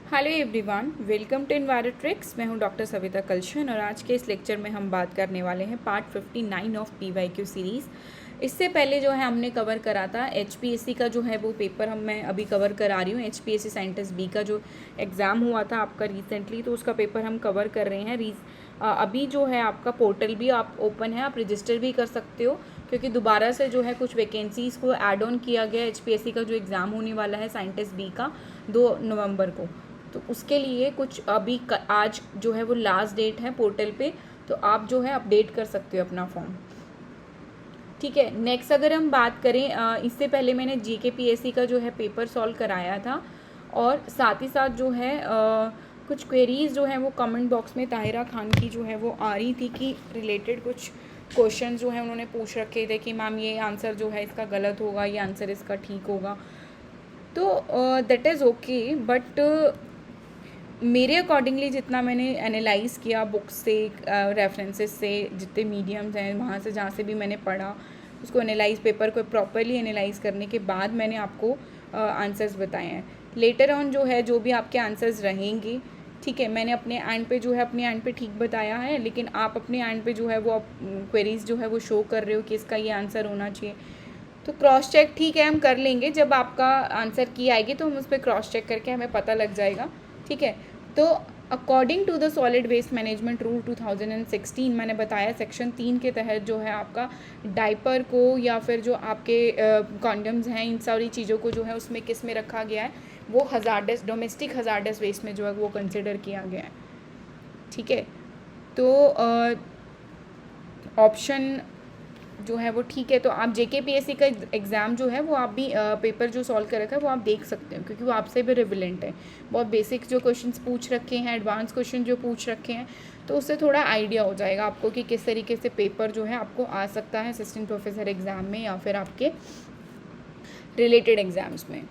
Hello everyone, welcome to Envirotrix. मैं हूं doctor Savita कलशन और आज के इस लेक्चर में हम बात करने वाले हैं पार्ट 59 ऑफ PYQ सीरीज़। इससे पहले जो है हमने कवर करा था HPSC का जो है वो पेपर मैं अभी कवर करा रही हूँ। HPSC साइंटिस्ट बी का जो एग्ज़ाम हुआ था आपका रिसेंटली, तो उसका पेपर हम कवर कर रहे हैं। अभी जो है आपका पोर्टल भी आप ओपन है, आप रजिस्टर भी कर सकते हो क्योंकि दोबारा से जो है कुछ वैकेंसीज़ को ऐड ऑन किया गया। HPSC का जो एग्ज़ाम होने वाला है साइंटिस्ट बी का 2 नवंबर को, तो उसके लिए कुछ अभी आज जो है वो लास्ट डेट है पोर्टल पे, तो आप जो है अपडेट कर सकते हो अपना फॉर्म। ठीक है, नेक्स्ट अगर हम बात करें, इससे पहले मैंने GK PSC का जो है पेपर सॉल्व कराया था और साथ ही साथ जो है कुछ क्वेरीज जो है वो कमेंट बॉक्स में ताहिरा खान की जो है वो आ रही थी कि रिलेटेड कुछ क्वेश्चन जो है उन्होंने पूछ रखे थे कि मैम ये आंसर जो है इसका गलत होगा, ये आंसर इसका ठीक होगा। तो दैट इज़ ओके, बट मेरे अकॉर्डिंगली जितना मैंने एनालाइज़ किया बुक्स से, रेफरेंसेस से, जितने मीडियम्स हैं वहाँ से जहाँ से भी मैंने पढ़ा, उसको एनालाइज पेपर को प्रॉपरली एनालाइज करने के बाद मैंने आपको आंसर्स बताए हैं। लेटर ऑन जो है जो भी आपके आंसर्स रहेंगे, ठीक है, मैंने अपने एंड पे जो है अपने एंड पे ठीक बताया है, लेकिन आप अपने एंड पे जो है वो क्वेरीज जो है वो शो कर रहे हो कि इसका ये आंसर होना चाहिए। तो क्रॉस चेक ठीक है हम कर लेंगे, जब आपका आंसर की आएगी तो हम उस पर क्रॉस चेक करके हमें पता लग जाएगा। ठीक है, तो according to the solid waste management rule 2016 मैंने बताया सेक्शन 3 के तहत जो है आपका डाइपर को या फिर जो आपके कॉन्डम्स हैं, इन सारी चीज़ों को जो है उसमें किस में रखा गया है, वो हज़ार्डस डोमेस्टिक हज़ार्डस वेस्ट में जो है वो कंसिडर किया गया है। ठीक है, तो ऑप्शन जो है वो ठीक है। तो आप JK PSC का एग्ज़ाम जो है वो आप भी पेपर जो सॉल्व कर रखा है वो आप देख सकते हो क्योंकि वो आपसे भी रिविलेंट है। बहुत बेसिक जो क्वेश्चंस पूछ रखे हैं, एडवांस क्वेश्चन जो पूछ रखे हैं, तो उससे थोड़ा आइडिया हो जाएगा आपको कि किस तरीके से पेपर जो है आपको आ सकता है असिस्टेंट प्रोफेसर एग्ज़ाम में या फिर आपके रिलेटेड एग्ज़ाम्स में।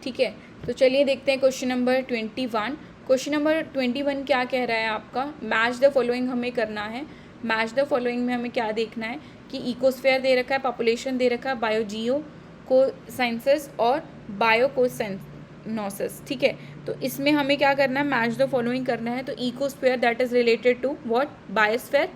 ठीक है, तो चलिए देखते हैं क्वेश्चन नंबर 21। क्वेश्चन नंबर 21 क्या कह रहा है आपका, मैच द फॉलोइंग हमें करना है। मैच द फॉलोइंग में हमें क्या देखना है कि इकोस्फेयर दे रखा है, पॉपुलेशन दे रखा है, बायोजियो को साइंसेस और बायो को नोसिस। ठीक है, तो इसमें हमें क्या करना है, मैच द फॉलोइंग करना है। तो ecosphere that is related to what, biosphere.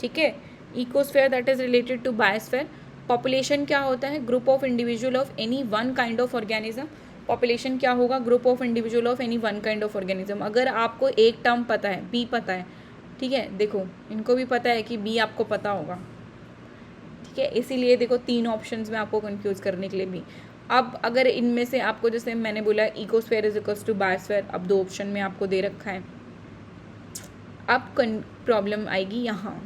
ठीक है, ecosphere that is related to biosphere. Population क्या होता है, group of individual of any one kind of organism. Population क्या होगा, group of individual of any one kind of organism. अगर आपको एक टर्म पता है, बी पता है, ठीक है, देखो इनको भी पता है कि बी आपको पता होगा। ठीक है, इसीलिए देखो 3 ऑप्शंस में आपको कंफ्यूज करने के लिए भी। अब अगर इनमें से आपको, जैसे मैंने बोला ecosphere is equals to biosphere, अब 2 ऑप्शन में आपको दे रखा है, अब प्रॉब्लम आएगी यहाँ।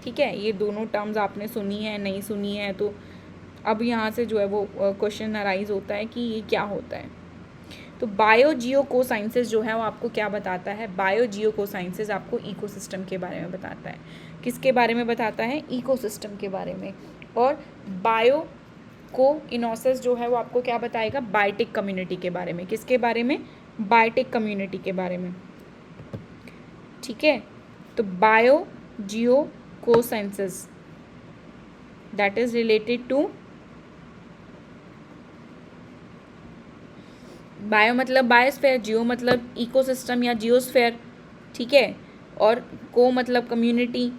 ठीक है, ये दोनों टर्म्स आपने सुनी है नहीं सुनी है, तो अब यहाँ से जो है वो क्वेश्चन अराइज होता है कि ये क्या होता है। तो बायोजियो को साइंसेस जो है वो आपको क्या बताता है, बायोजियो को साइंसेस आपको इकोसिस्टम के बारे में बताता है। किसके बारे में बताता है, इकोसिस्टम के बारे में। और बायो को इनोसिस जो है वो आपको क्या बताएगा, बायोटिक कम्युनिटी के बारे में। किसके बारे में, बायोटिक कम्युनिटी के बारे में। ठीक है, तो biogeo co sciences that is related to, bio मतलब बायोस्फेयर, जियो मतलब इकोसिस्टम या जियोस्फेयर। ठीक है, और को मतलब कम्युनिटी,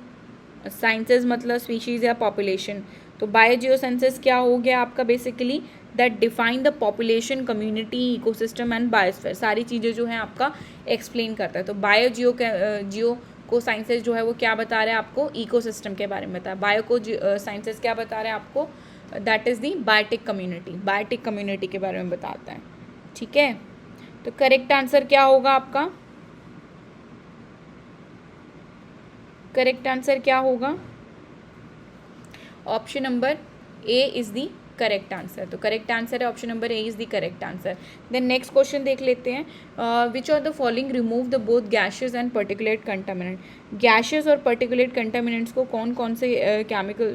साइंसेस मतलब स्पीशीज़ या पॉपुलेशन। तो बायो जियो साइंसेस क्या हो गया आपका, basically that define the population, community, ecosystem and biosphere. सारी चीज़ें जो है आपका एक्सप्लेन करता है। तो बायो जियो को साइंसेस जो है वो क्या बता रहा है आपको, इकोसिस्टम के बारे में बता है। बायो को साइंसेस क्या बता रहे हैं आपको, that is the biotic community, biotic community के बारे में बताता है। ठीक है, तो करेक्ट आंसर क्या होगा आपका, करेक्ट आंसर क्या होगा, option number A is the correct answer. तो करेक्ट आंसर है option number A is the correct answer. Then next question देख लेते हैं, which of the following remove the both gases and particulate contaminant. Gases और particulate contaminants को कौन कौन से केमिकल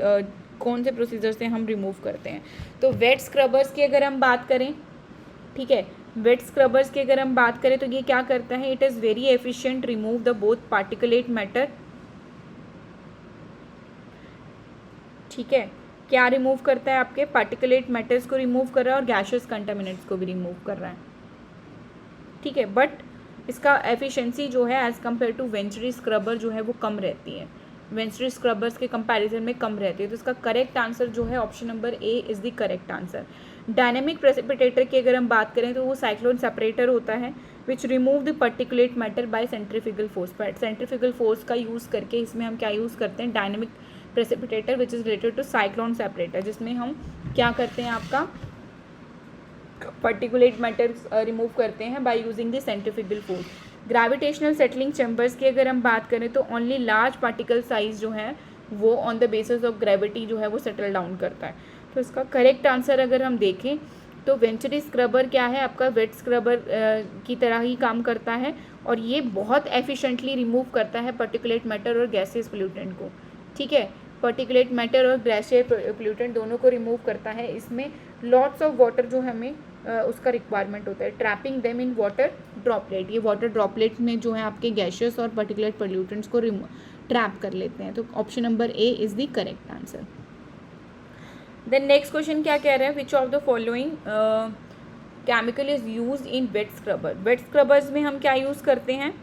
कौन से प्रोसीजर से हम रिमूव करते हैं। तो वेट स्क्रबर्स की अगर हम बात करें, ठीक है, वेट स्क्रबर्स की अगर हम बात करें तो ये क्या करता है, it is very efficient remove the both particulate matter. ठीक है, क्या रिमूव करता है, आपके पार्टिकुलेट मैटर्स को रिमूव कर रहा है और गैशियस कंटामिनेंट्स को भी रिमूव कर रहा है। ठीक है, बट इसका एफिशिएंसी जो है as compare to venturi scrubber जो है वो कम रहती है, वेंचुरी स्क्रबर्स के कंपैरिजन में कम रहती है। तो इसका करेक्ट आंसर जो है option number A is the correct answer. Dynamic precipitator की अगर हम बात करें तो वो साइक्लोन सेपरेटर होता है which remove the particulate matter by centrifugal force. Centrifugal force का यूज़ करके इसमें हम क्या यूज़ करते हैं, dynamic precipitator which is related to cyclone separator, जिसमें हम क्या करते हैं, आपका पर्टिकुलेट मैटर रिमूव करते हैं by using the centrifugal force. Gravitational settling chambers की अगर हम बात करें तो ओनली लार्ज पार्टिकल साइज जो है वो on the basis of gravity जो है वो सेटल डाउन करता है। तो इसका करेक्ट आंसर अगर हम देखें तो वेंचुरी स्क्रबर क्या है, आपका वेट स्क्रबर की तरह ही काम करता है और ये बहुत एफिशिएंटली रिमूव करता है पर्टिकुलेट मैटर और गैसियस पोल्यूटेंट को। ठीक है, पर्टिकुलेट मैटर और गैसियस पोल्यूटेंट दोनों को रिमूव करता है। इसमें लॉट्स ऑफ वाटर जो हमें उसका रिक्वायरमेंट होता है, trapping them in water droplet. ये वाटर ड्रॉपलेट में जो है आपके गैसियस और पर्टिकुलेट पोल्यूटेंट्स को ट्रैप कर लेते हैं। तो option number A is the correct answer. Then next question क्या कह रहा है, which of the following chemical is use in wet scrubber. Wet scrubbers में हम क्या यूज़ करते हैं,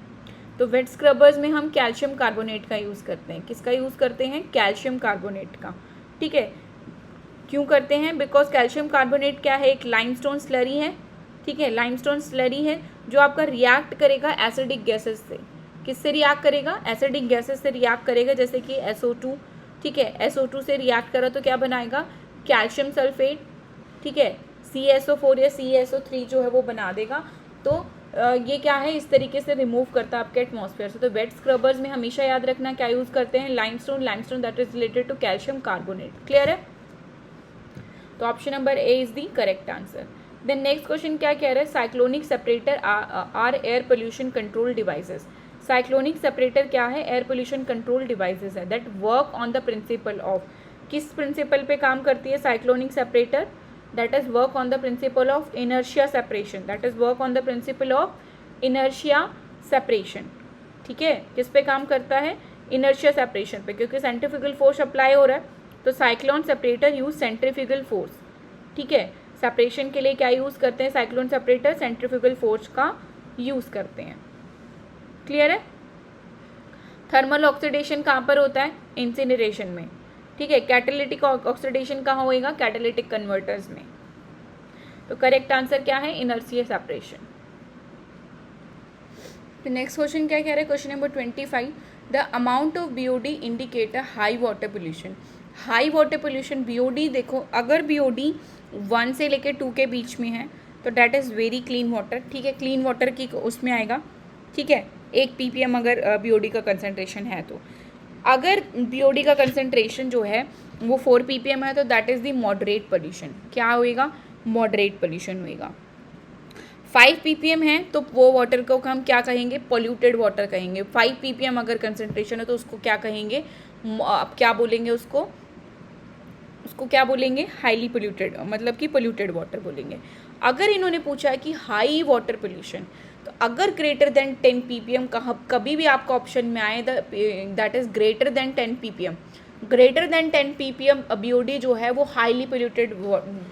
तो वेट स्क्रबर्स में हम कैल्शियम कार्बोनेट का यूज़ करते हैं। किसका यूज़ करते हैं, कैल्शियम कार्बोनेट का। ठीक है, क्यों करते हैं, बिकॉज कैल्शियम कार्बोनेट क्या है, एक लाइमस्टोन स्लरी है। ठीक है, लाइमस्टोन स्लरी है जो आपका रिएक्ट करेगा एसिडिक गैसेस से। किससे रिएक्ट करेगा, एसिडिक गैसेस से रिएक्ट करेगा, जैसे कि SO2। ठीक है, SO2 से रिएक्ट करा तो क्या बनाएगा, कैल्शियम सल्फेट। ठीक है, CSO4 या CSO3 जो है वो बना देगा। तो ये क्या है, इस तरीके से रिमूव करता है आपके एटमॉस्फेयर से। तो वेट स्क्रबर्स में हमेशा याद रखना क्या यूज़ करते हैं, limestone that is related to calcium carbonate. Clear है, तो option number A is the correct answer. Then next question क्या कह रहा है, cyclonic separator are air pollution control devices. Cyclonic separator क्या है, एयर पोल्यूशन कंट्रोल डिवाइसेस है that work on the principle of. किस प्रिंसिपल पे काम करती है cyclonic separator, that is work on the principle of inertia separation. That is work on the principle of inertia separation. ठीक है, किस पे काम करता है, इनर्शिया सेपरेशन पे, क्योंकि सेंट्रीफ्यूगल फोर्स अप्लाई हो रहा है। तो cyclone separator use centrifugal force. ठीक है, सेपरेशन के लिए क्या यूज़ करते हैं साइक्लोन सेपरेटर, सेंट्रीफ्यूगल फोर्स का यूज़ करते हैं। क्लियर है, थर्मल ऑक्सीडेशन कहाँ पर होता है, इंसिनरेशन में। ठीक है, कैटालिटिक ऑक्सीडेशन कहाँ होएगा, कैटालिटिक कन्वर्टर्स में। तो करेक्ट आंसर क्या है, इनर्शिया सेपरेशन। तो नेक्स्ट क्वेश्चन क्या कह रहा है, question number 25, the amount of BOD indicate a high water pollution. High water pollution BOD, देखो अगर BOD 1 से लेकर 2 के बीच में है तो that is very clean water. ठीक है, क्लीन वाटर की उसमें आएगा। ठीक है, 1 ppm अगर BOD का कंसनट्रेशन है तो। अगर BOD का कंसनट्रेशन जो है वो 4 ppm है तो that is the moderate pollution. क्या होएगा, मॉडरेट पोल्यूशन होएगा। 5 ppm है तो वो वाटर को हम क्या कहेंगे, पोल्यूटेड वाटर कहेंगे। 5 ppm अगर कंसनट्रेशन है तो उसको क्या कहेंगे, आप क्या बोलेंगे, उसको क्या बोलेंगे, हाईली पोल्यूटेड, मतलब कि पोल्यूटेड वाटर बोलेंगे। अगर इन्होंने पूछा है कि हाई वाटर पोल्यूशन, तो अगर ग्रेटर देन 10 ppm कभी भी आपका ऑप्शन में आए that is greater than 10 ppm, greater than 10 ppm BOD जो है वो हाईली पोल्यूटेड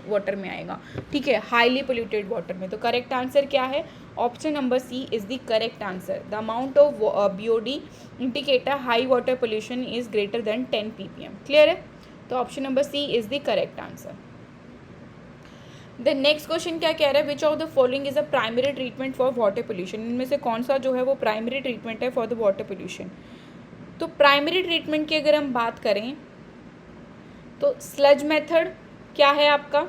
वाटर में आएगा। ठीक है, हाईली पोल्यूटेड वाटर में। तो करेक्ट आंसर क्या है, option number C is the correct answer. The amount of BOD indicator high water pollution is greater than 10 ppm। Clear है, तो option number C is the correct answer. The next question क्या कह रहा है, which of the following is a primary treatment for water pollution. इनमें से कौन सा जो है वो प्राइमरी ट्रीटमेंट है फॉर द वाटर पोल्यूशन। तो प्राइमरी ट्रीटमेंट की अगर हम बात करें तो स्लज मेथड क्या है आपका,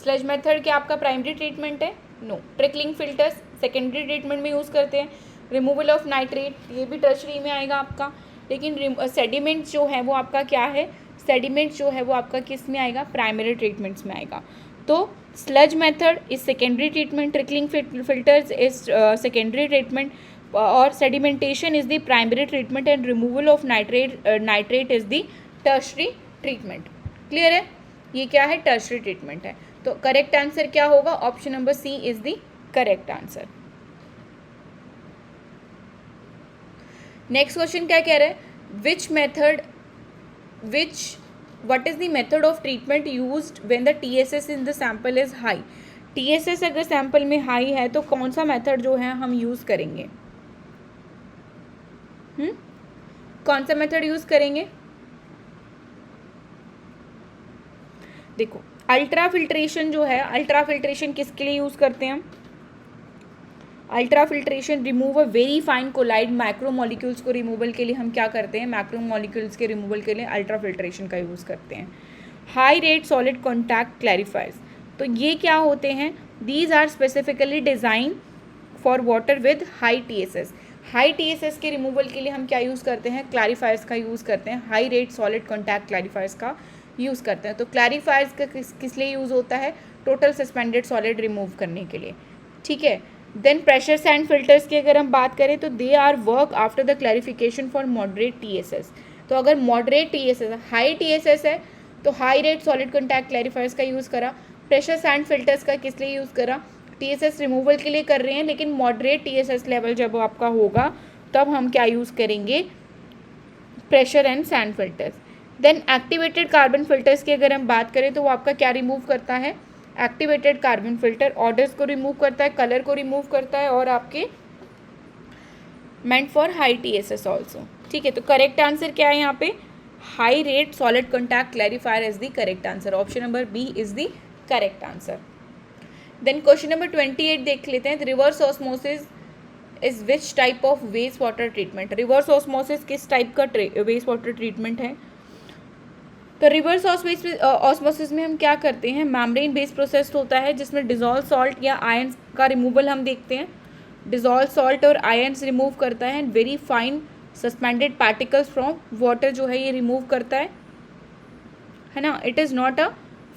स्लज मेथड क्या आपका प्राइमरी ट्रीटमेंट है, no. Trickling filters secondary treatment में यूज़ करते हैं। रिमूवल ऑफ नाइट्रेट ये भी टर्शरी में आएगा आपका। लेकिन सेडिमेंट जो है वो आपका क्या है, सेडिमेंट जो है वो आपका किस में आएगा, प्राइमरी ट्रीटमेंट्स में आएगा। तो sludge method is secondary treatment, trickling filters is secondary treatment, और sedimentation is the primary treatment and removal of nitrate is the tertiary treatment. Clear है, ये क्या है, टर्शरी ट्रीटमेंट है। तो करेक्ट आंसर क्या होगा, option number C is the correct answer. Next question क्या कह रहा है, what is the method of treatment used when the TSS in the sample is high। TSS अगर सैंपल में हाई है तो कौन सा मेथड जो है हम यूज़ करेंगे? कौन सा मेथड यूज़ करेंगे? देखो, अल्ट्रा फिल्ट्रेशन जो है, अल्ट्रा फिल्ट्रेशन किसके लिए यूज़ करते हैं हम? Ultra filtration remove a very fine colloid micro molecules को रिमूवल के लिए हम क्या करते हैं? मैक्रो मॉलिक्यूल्स के रिमूवल के लिए अल्ट्रा फिल्ट्रेशन का यूज़ करते हैं। High rate solid contact clarifiers, तो ये क्या होते हैं? These are specifically design for water with high TSS। High TSS के रिमूवल के लिए हम क्या यूज़ करते हैं? क्लैरिफायर्स का यूज़ करते हैं, high rate solid contact clarifiers का यूज़ करते हैं। तो क्लैरिफायर्स का किस लिए यूज़ होता है? टोटल सस्पेंडेड सॉलिड रिमूव करने के लिए, ठीक है। देन प्रेशर सैंड फिल्टर्स की अगर हम बात करें तो they are work after the clarification for moderate TSS। तो अगर मॉडरेट TSS, हाई TSS है तो high rate solid contact clarifiers का यूज़ करा। प्रेशर सैंड फिल्टर्स का किस लिए यूज़ करा? TSS रिमूवल के लिए कर रहे हैं, लेकिन मॉडरेट TSS लेवल जब आपका होगा तब हम क्या यूज़ करेंगे? Pressure and sand filters. Then activated carbon filters की अगर हम बात करें तो वो आपका क्या रिमूव करता है? एक्टिवेटेड कार्बन फिल्टर ऑर्डर्स को रिमूव करता है, कलर को रिमूव करता है और आपके meant for high TSS also, ठीक है। तो करेक्ट आंसर क्या है यहाँ पे? High rate solid contact clarifier is the correct answer. Option number B is the correct answer. Then question number 28 देख लेते हैं। Reverse osmosis is which type of waste water treatment? Reverse osmosis किस type का waste water treatment है? तो reverse osmosis में हम क्या करते हैं? मेम्ब्रेन बेस्ड प्रोसेस होता है जिसमें डिजॉल्व सॉल्ट या आयंस का रिमूवल हम देखते हैं। डिजॉल्व सॉल्ट और आयंस रिमूव करता है and very fine suspended particles from water जो है ये रिमूव करता है ना। It is not a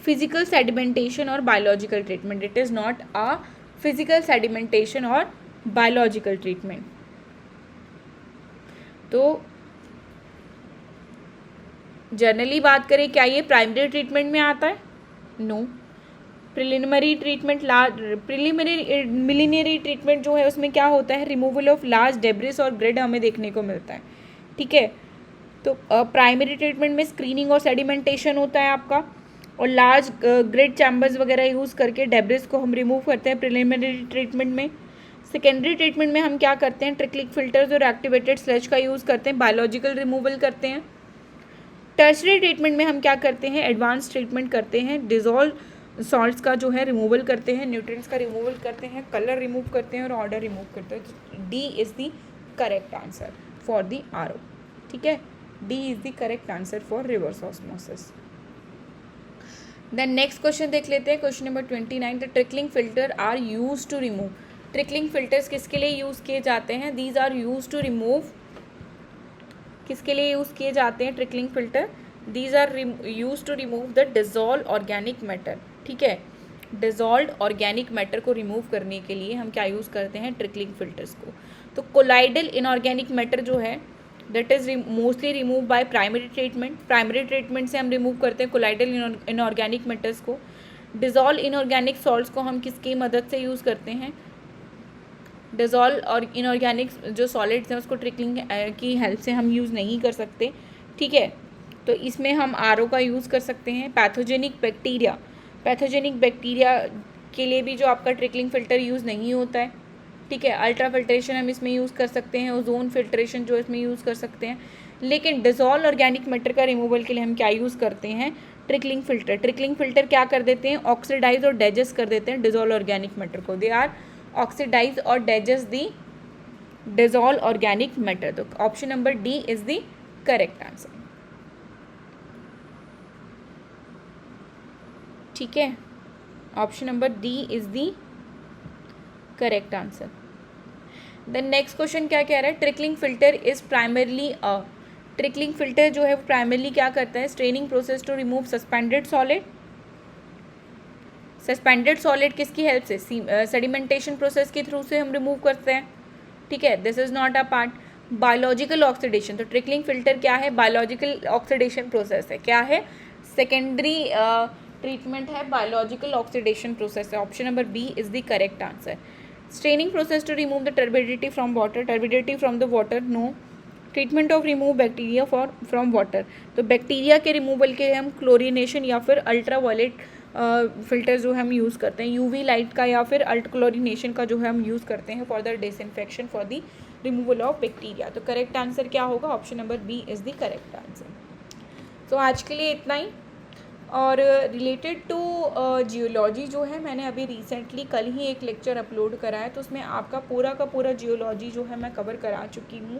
physical sedimentation और biological treatment. It is not a physical sedimentation और बायोलॉजिकल ट्रीटमेंट। तो जनरली बात करें, क्या ये प्राइमरी ट्रीटमेंट में आता है? No. Preliminary treatment, preliminary treatment जो है उसमें क्या होता है? रिमूवल ऑफ लार्ज डेब्रिस और ग्रिड हमें देखने को मिलता है, ठीक है। तो प्राइमरी ट्रीटमेंट में स्क्रीनिंग और सेडिमेंटेशन होता है आपका, और लार्ज ग्रिड चैम्बर्स वगैरह यूज़ करके डेब्रिस को हम रिमूव करते हैं प्रिलिमिनरी ट्रीटमेंट में। सेकेंडरी ट्रीटमेंट में हम क्या करते हैं? ट्रिक्लिक फिल्टर्स और एक्टिवेटेड स्लेज का यूज़ करते हैं, बायोलॉजिकल रिमूवल करते हैं। टर्शरी ट्रीटमेंट में हम क्या करते हैं? एडवांस ट्रीटमेंट करते हैं, डिजॉल्व सॉल्ट्स का जो है रिमूवल करते हैं, न्यूट्रिएंट्स का रिमूवल करते हैं, कलर रिमूव करते हैं और ऑर्डर रिमूव करते हैं। तो D is the correct answer for the RO, ठीक है। D is the correct answer for reverse osmosis. Then next question देख लेते हैं। Question number 29। The trickling filter are use to remove. Trickling filters किसके लिए यूज़ किए जाते हैं? These are use to remove, किसके लिए यूज़ किए जाते हैं trickling filter? These are use to remove the dissolve organic matter, ठीक है। डिजॉल्व ऑर्गेनिक मैटर को रिमूव करने के लिए हम क्या यूज़ करते हैं? ट्रिकलिंग फिल्टर्स को। तो कोलाइडल इनऑर्गेनिक मैटर जो है that is mostly remove by primary treatment. Primary treatment से हम रिमूव करते हैं कोलाइडल इनऑर्गेनिक मैटर्स को। डिजॉल्व इनऑर्गेनिक सॉल्ट्स को हम किसकी मदद से यूज़ करते हैं? डिजॉल्व और इनऑर्गेनिक जो सॉलिड्स हैं उसको ट्रिकलिंग की हेल्प से हम यूज़ नहीं कर सकते, ठीक है। तो इसमें हम RO का यूज़ कर सकते हैं। पैथोजेनिक बैक्टीरिया के लिए भी जो आपका ट्रिकलिंग फ़िल्टर यूज़ नहीं होता है, ठीक है। अल्ट्रा फिल्ट्रेशन हम इसमें यूज़ कर सकते हैं, ओजोन फिल्ट्रेशन जो इसमें यूज़ कर सकते हैं। लेकिन डिजॉल्व ऑर्गेनिक मैटर का रिमूवल के लिए हम क्या यूज़ करते हैं? Trickling filter. ट्रिकलिंग फ़िल्टर क्या कर देते हैं? ऑक्सीडाइज और डाइजेस्ट कर देते हैं डिजॉल्व ऑर्गेनिक मैटर को। दे आर ऑक्सीडाइज और digest the dissolve organic matter. तो option number D is the correct answer, ठीक है। Option number D is the correct answer. Then next question क्या कह रहा है? Trickling filter is primarily trickling filter जो है वो प्राइमरली क्या करता है? Straining process to remove suspended solid. Suspended solid किसकी हेल्प से? सेडिमेंटेशन प्रोसेस के थ्रू से हम रिमूव करते हैं, ठीक है। This is not a part. Biological oxidation, तो ट्रिकलिंग फिल्टर क्या है? बायोलॉजिकल ऑक्सीडेशन प्रोसेस है। क्या है? सेकेंडरी ट्रीटमेंट है, बायोलॉजिकल ऑक्सीडेशन प्रोसेस है। Option number B is the correct answer. Straining process to remove the turbidity from water. Turbidity from the water, no. Treatment of remove bacteria from water, तो bacteria के removal के हम chlorination या फिर ultra violet filter जो हम use करते हैं, यूवी लाइट का या फिर अल्ट क्लोरिनेशन का जो है हम यूज़ करते हैं for the disinfection for the removal of bacteria. तो करेक्ट आंसर क्या होगा? Option number B is the correct answer. तो आज के लिए इतना ही। और रिलेटेड टू जियोलॉजी जो है, मैंने अभी रिसेंटली कल ही एक लेक्चर अपलोड करा है, तो उसमें आपका पूरा का पूरा जियोलॉजी जो है मैं कवर करा चुकी हूँ।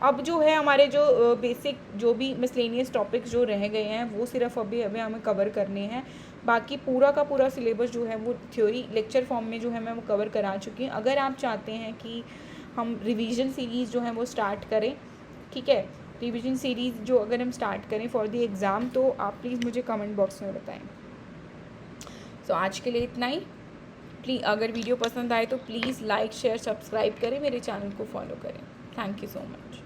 अब जो है हमारे जो बेसिक जो भी मिसलेनियस टॉपिक्स जो रह गए हैं वो सिर्फ अभी हमें कवर करने हैं। बाकी पूरा का पूरा सिलेबस जो है वो थ्योरी लेक्चर फॉर्म में जो है मैं वो कवर करा चुकी हूँ। अगर आप चाहते हैं कि हम रिवीजन सीरीज़ जो है वो स्टार्ट करें, ठीक है, रिवीजन सीरीज़ जो अगर हम स्टार्ट करें फॉर द एग्ज़ाम, तो आप प्लीज़ मुझे कमेंट बॉक्स में बताएं। तो आज के लिए इतना ही। प्लीज़ अगर वीडियो पसंद आए तो प्लीज़ लाइक शेयर सब्सक्राइब करें, मेरे चैनल को फॉलो करें। Thank you so much.